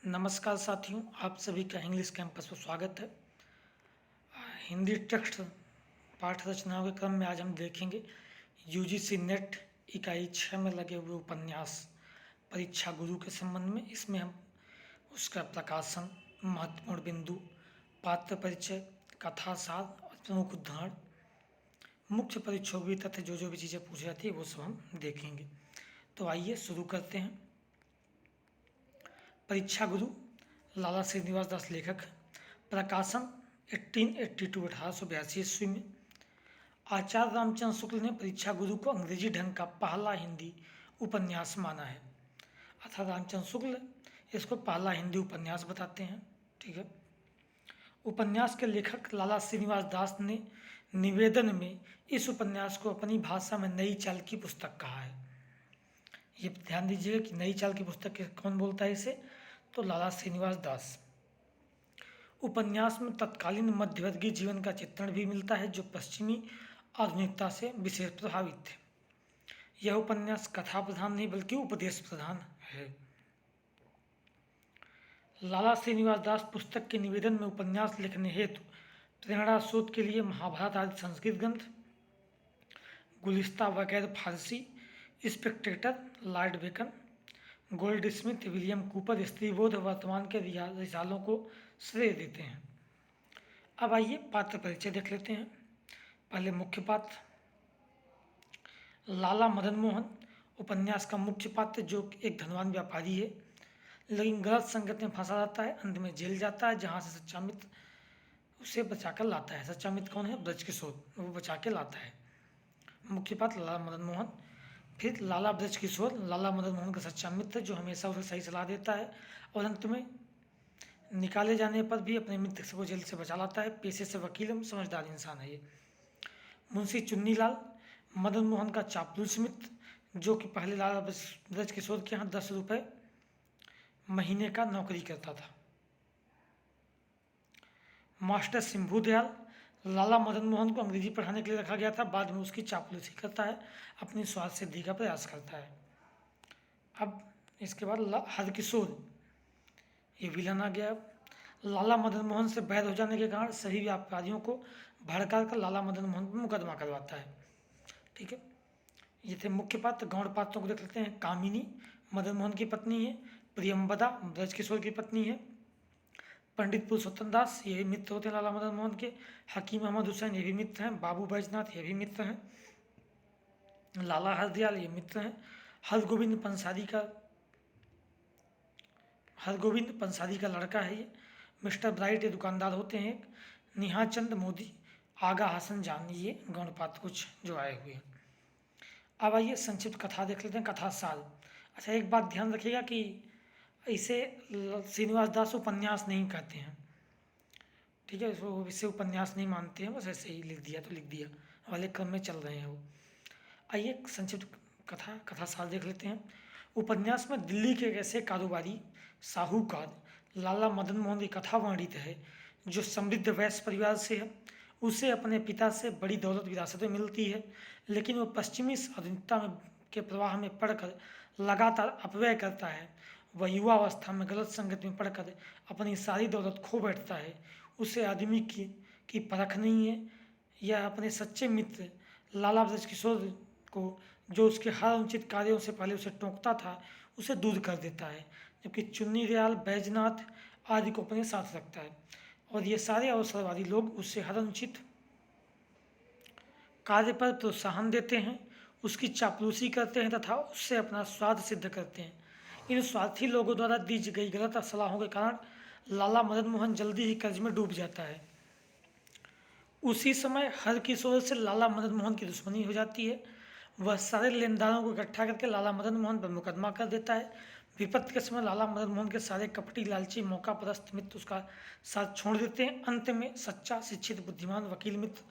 नमस्कार साथियों, आप सभी का इंग्लिश कैंपस पर स्वागत है। हिंदी टेक्स्ट पाठ रचनाओं के क्रम में आज हम देखेंगे यूजीसी नेट इकाई 6 में लगे हुए उपन्यास परीक्षा गुरु के संबंध में। इसमें हम उसका प्रकाशन, महत्वपूर्ण बिंदु, पात्र परिचय, कथा सार और प्रमुख उदाहरण, मुख्य परीक्षोपी तथ्य, जो भी चीज़ें पूछी जाती है वो सब हम देखेंगे। तो आइए शुरू करते हैं। परीक्षा गुरु लाला श्रीनिवास दास लेखक, प्रकाशन 1882 ईस्वी में। आचार्य रामचंद्र शुक्ल ने परीक्षा गुरु को अंग्रेजी ढंग का पहला हिंदी उपन्यास माना है। अर्थात रामचंद्र शुक्ल इसको पहला हिंदी उपन्यास बताते हैं। ठीक है। उपन्यास के लेखक लाला श्रीनिवास दास ने निवेदन में इस उपन्यास को अपनी भाषा में नई चाल की पुस्तक कहा है। ये ध्यान दीजिएगा कि नई चाल की पुस्तक कौन बोलता है इसे, तो लाला श्रीनिवास दास। उपन्यास में तत्कालीन मध्यवर्गीय जीवन का चित्रण भी मिलता है जो पश्चिमी आधुनिकता से विशेष प्रभावित थे। यह उपन्यास कथा प्रधान नहीं बल्कि उपदेश प्रधान है। लाला श्रीनिवास दास पुस्तक के निवेदन में उपन्यास लिखने हेतु प्रेरणा स्रोत के लिए महाभारत आदि संस्कृत ग्रंथ, गुलिस्ता वगैरह Farsi, Spectator, Lord Bacon, Goldsmith, William Cowper, Stribodh, वर्तमान के रिसालों को श्रेय देते हैं। अब आइए पात्र परिचय देख लेते हैं। पहले मुख्य पात्र लाला मदन मोहन, उपन्यास का मुख्य पात्र, जो एक धनवान व्यापारी है लेकिन गलत संगत में फंसा जाता है, अंत में जेल जाता है, जहाँ से सच्चा मित्र उसे बचा कर लाता है। सच्चा मित्र कौन है? ब्रजकिशोर, वो बचा के लाता है। मुख्य पात्र लाला मदन मोहन। फिर लाला ब्रजकिशोर, लाला मदन मोहन का सच्चा मित्र जो हमेशा उसे सही सलाह देता है और अंत में निकाले जाने पर भी अपने मित्र को जेल से बचा लाता है। पेशे से वकील, समझदार इंसान है ये। मुंशी चुन्नीलाल, मदन मोहन का चापलूस मित्र, जो कि पहले लाला ब्रजकिशोर के यहाँ 10 रुपये महीने का नौकरी करता था। मास्टर सिंभू दयाल, लाला मदन मोहन को अंग्रेजी पढ़ाने के लिए रखा गया था, बाद में उसकी चापलूसी करता है, अपनी स्वार्थ सिद्धि का प्रयास करता है। अब इसके बाद हरकिशोर, ये विलन आ गया। लाला मदन मोहन से बैर हो जाने के कारण सभी व्यापारियों को भड़का कर लाला मदन मोहन पर मुकदमा करवाता है। ठीक है। ये थे मुख्य पात्र। गौण पात्रों को देख लेते हैं। कामिनी मदन मोहन की पत्नी है, प्रियम्बदा ब्रजकिशोर की पत्नी है, पंडित पुरुषोत्तम दास, ये भी मित्र होते हैं लाला मदन मोहन के, हकीम अहमद हुसैन, ये भी मित्र हैं, बाबू बैजनाथ, ये भी मित्र हैं, लाला हरदयाल, ये मित्र हैं, हरगोविंद पंसारी का लड़का है ये, मिस्टर ब्राइट, ये दुकानदार होते हैं, निहाचंद मोदी, आगा हसन जान, ये गौण पात्र कुछ जो आए हुए हैं। अब आइए संक्षिप्त कथा देख लेते हैं। कथा साल। अच्छा, एक बात ध्यान रखिएगा कि इसे श्रीनिवास दास उपन्यास नहीं कहते हैं। ठीक है, वो इसे उपन्यास नहीं मानते हैं, बस ऐसे ही लिख दिया तो लिख दिया वाले क्रम में चल रहे हैं वो। आइए संक्षिप्त कथा साल देख लेते हैं। उपन्यास में दिल्ली के एक ऐसे कारोबारी साहूकार लाला मदन मोहन की कथा वर्णित है जो समृद्ध वैश्य परिवार से है। उसे अपने पिता से बड़ी दौलत विरासत में मिलती है, लेकिन वो पश्चिमी आधुनिकता के प्रवाह में पड़कर लगातार अपव्यय करता है। वह युवा अवस्था में गलत संगत में पड़कर अपनी सारी दौलत खो बैठता है। उसे आदमी की परख नहीं है। यह अपने सच्चे मित्र लाला ब्रजकिशोर को, जो उसके हर अनुचित कार्यों से पहले उसे टोकता था, उसे दूर कर देता है, जबकि चुन्नी दयाल, बैजनाथ आदि को अपने साथ रखता है। और ये सारे अवसरवादी लोग उससे हर अनुचित कार्य पर प्रोत्साहन देते हैं, उसकी चापलूसी करते हैं तथा उससे अपना स्वार्थ सिद्ध करते हैं। इन स्वार्थी लोगों द्वारा दी गई गलत सलाहों के कारण लाला मदन मोहन जल्दी ही कर्ज में डूब जाता है। उसी समय हरकिशोर से लाला मदन मोहन की दुश्मनी हो जाती है। वह सारे लेनदारों को इकट्ठा करके लाला मदन मोहन पर मुकदमा कर देता है। विपत्ति के समय लाला मदन मोहन के सारे कपटी, लालची, मौका परस्त मित्र उसका साथ छोड़ देते हैं। अंत में सच्चा, शिक्षित, बुद्धिमान वकील मित्र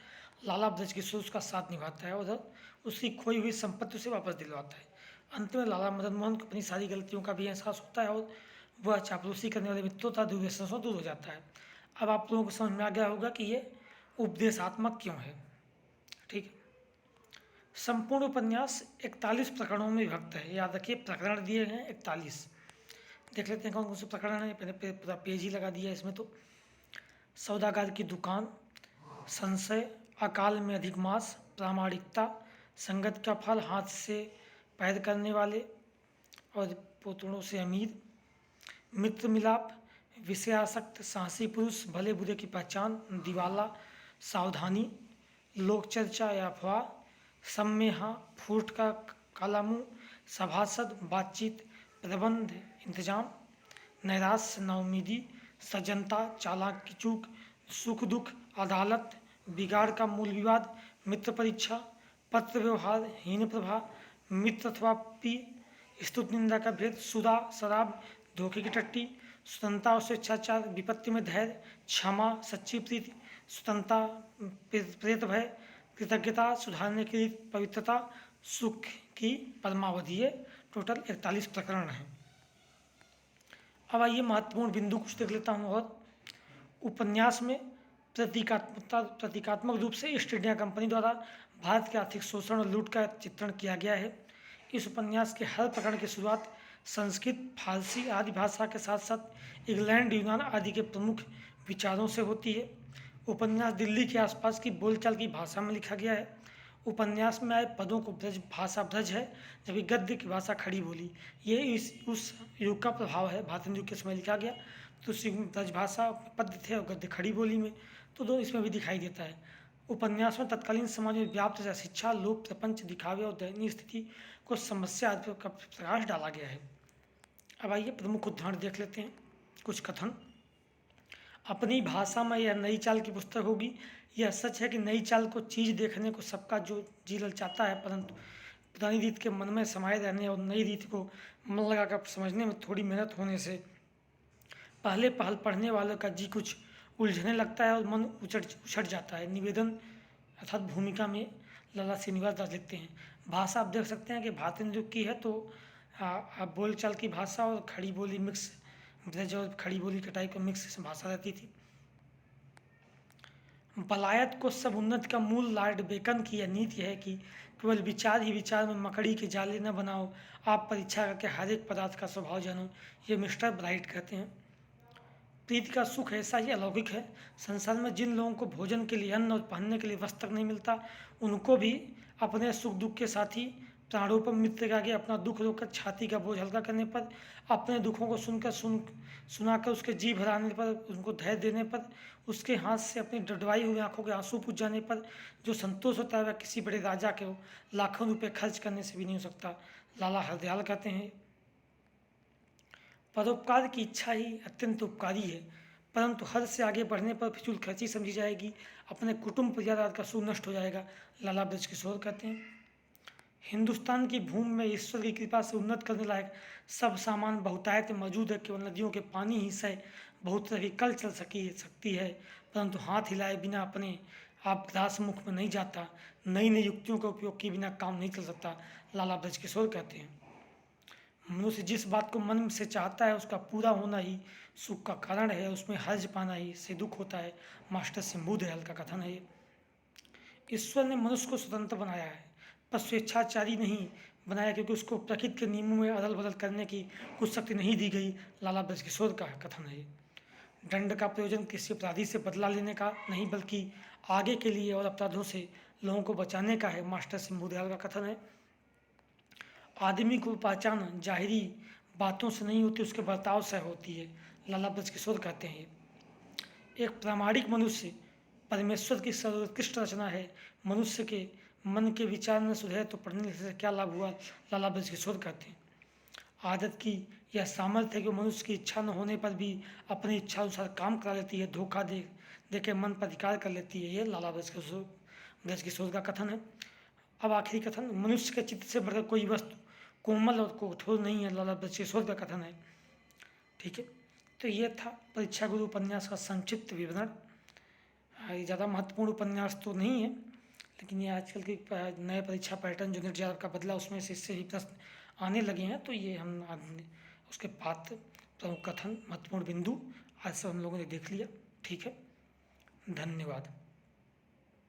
लाला ब्रजकिशोर उसका साथ निभाता है और उसकी खोई हुई संपत्ति उसे वापस दिलवाता है। अंत में लाला मदन मोहन को अपनी सारी गलतियों का भी एहसास होता है और वह चापलूसी करने वाले मित्रों तथा दुर्व्यसनों से दूर हो जाता है। अब आप लोगों को समझ में आ गया होगा कि ये उपदेशात्मक क्यों है। ठीक है। संपूर्ण उपन्यास 41 प्रकरणों में विभक्त है। याद रखिए, प्रकरण दिए हैं 41। देख लेते हैं कौन कौन से प्रकरण है। पहले पूरा पेज ही लगा दिया इसमें। तो सौदागर की दुकान, संशय, अकाल में अधिक मास, प्रामाणिकता, संगत का फल, हाथ से पैद करने वाले और पोतड़ों से अमीर, मित्र मिलाप, विषयासक्त, साहसी पुरुष, भले बुरे की पहचान, दिवाला, सावधानी, लोक चर्चा या अफवाह, सम्मेहा, फूट का काला मुँह, सभासद, बातचीत, प्रबंध, इंतजाम, नैराश्य, नाउमीदी, सज्जनता, चालाक की चूक, सुख दुख, अदालत, बिगाड़ का मूल विवाद, मित्र परीक्षा, पत्र व्यवहार, हीन प्रभा, मित्र अथवा पी, स्तुत निंदा का भेद, सुधा, शराब, धोखे की टट्टी, स्वतंत्रता और स्वेच्छाचार, विपत्ति में धैर्य, क्षमा, सच्ची प्रीति, स्वतंत्रता, प्रेत भय, कृतज्ञता, सुधारने की रीत, पवित्रता, सुख की परमावधि। ये टोटल 41 प्रकरण हैं। अब आइए महत्वपूर्ण बिंदु कुछ देख लेता हूँ। और उपन्यास में प्रतीकात्मक रूप से ईस्ट इंडिया कंपनी द्वारा भारत के आर्थिक शोषण और लूट का चित्रण किया गया है। इस उपन्यास के हर प्रकरण की शुरुआत संस्कृत, फारसी आदि भाषा के साथ साथ इंग्लैंड, यूनान आदि के प्रमुख विचारों से होती है। उपन्यास दिल्ली के आसपास की बोलचाल की भाषा में लिखा गया है। उपन्यास में आए पदों को ब्रज भाषा ब्रज है, जबकि गद्य की भाषा खड़ी बोली। ये उस युग का प्रभाव है। भारतीय युग के समय लिखा गया तो उस युग में ब्रज भाषा पद्य थे और गद्य खड़ी बोली में, तो दो इसमें भी दिखाई देता है। उपन्यास में तत्कालीन समाज में व्याप्त शिक्षा, लोक प्रपंच, दिखावे और दयनीय स्थिति को समस्या आदि पर प्रकाश डाला गया है। अब आइए प्रमुख उदाहरण देख लेते हैं। कुछ कथन। अपनी भाषा में यह नई चाल की पुस्तक होगी। यह सच है कि नई चाल को चीज़ देखने को सबका जो जी ललचाता है, परंतु पुरानी रीत के मन में समाये रहने और नई रीत को मन लगाकर समझने में थोड़ी मेहनत होने से पहले पढ़ने वालों का जी कुछ उलझने लगता है और मन उछट जाता है। निवेदन अर्थात भूमिका में लाला श्रीनिवास दास लिखते हैं। भाषा आप देख सकते हैं कि भारतीय युग की है, तो बोलचाल की भाषा और खड़ी बोली मिक्स, ब्रज और खड़ी बोली के टाइप का मिक्स भाषा रहती थी। बलायत को सब उन्नत का मूल लॉर्ड बेकन की यह नीति है कि केवल विचार ही विचार में मकड़ी के जाले न बनाओ, आप परीक्षा करके हर एक पदार्थ का स्वभाव जानो। ये मिस्टर ब्राइट कहते हैं। प्रीति का सुख ऐसा ही अलौकिक है। संसार में जिन लोगों को भोजन के लिए अन्न और पहनने के लिए वस्त्र नहीं मिलता, उनको भी अपने सुख दुख के साथी प्राणोपम मित्र के आगे अपना दुख रोककर छाती का बोझ हल्का करने पर, अपने दुखों को सुनाकर उसके जी भराने पर, उनको धैर्य देने पर, उसके हाथ से अपनी डडवाई हुई आंखों के आंसू पूछ जाने पर जो संतोष होता है वह किसी बड़े राजा के लाखों रुपए खर्च करने से भी नहीं हो सकता। लाला हरदयाल कहते हैं, परोपकार की इच्छा ही अत्यंत उपकारी है, परंतु हद से आगे बढ़ने पर फिजूल खर्ची समझी जाएगी, अपने कुटुंब परिवार का सुख नष्ट हो जाएगा। लाला ब्रजकिशोर कहते हैं, हिंदुस्तान की भूमि में ईश्वर की कृपा से उन्नत करने लायक सब सामान बहुतायत मौजूद है। केवल नदियों के पानी ही से बहुत तरह की कल चल सकती है, परंतु हाथ हिलाए बिना अपने आप ग्रास मुख में नहीं जाता। नई नई युक्तियों का उपयोग किए बिना काम नहीं चल सकता। लाला ब्रजकिशोर कहते हैं, मनुष्य जिस बात को मन से चाहता है उसका पूरा होना ही सुख का कारण है, उसमें हर्ज पाना ही से दुख होता है। मास्टर शंभू दयाल का कथन है ये। ईश्वर ने मनुष्य को स्वतंत्र बनाया है, पर स्वेच्छाचारी नहीं बनाया, क्योंकि उसको प्रकृति के नियमों में अदल बदल करने की कुछ शक्ति नहीं दी गई। लाला ब्रजकिशोर का कथन है ये। दंड का प्रयोजन किसी अपराधी से बदला लेने का नहीं, बल्कि आगे के लिए और अपराधों से लोगों को बचाने का है। मास्टर शंभू दयाल का कथन है, आदमी को पहचान जाहिरी बातों से नहीं होती, उसके बर्ताव से होती है। लाला ब्रजकिशोर कहते हैं, एक प्रामाणिक मनुष्य परमेश्वर की सर्वोत्कृष्ट रचना है। मनुष्य के मन के विचार न सुधरे तो पढ़ने लिखने से क्या लाभ हुआ। लाला ब्रजकिशोर कहते हैं, आदत की यह सामर्थ्य है कि मनुष्य की इच्छा न होने पर भी अपनी इच्छा अनुसार काम करा लेती है, धोखा दे के मन पर अधिकार कर लेती है। ये लाला ब्रजकिशोर का कथन है। अब आखिरी कथन, मनुष्य के चित्त से बढ़कर कोई वस्तु कोमल और कठोर नहीं है। लाला ब्रजकिशोर का कथन है। ठीक है, तो ये था परीक्षा गुरु उपन्यास का संक्षिप्त विवरण। ये ज़्यादा महत्वपूर्ण उपन्यास तो नहीं है, लेकिन ये आजकल के नए परीक्षा पैटर्न जो नेट JAR का बदला उसमें से इससे ही प्रश्न आने लगे हैं, तो ये हम उसके पात्र प्रमुख कथन महत्वपूर्ण बिंदु आज सब हम लोगों ने देख लिया। ठीक है, धन्यवाद।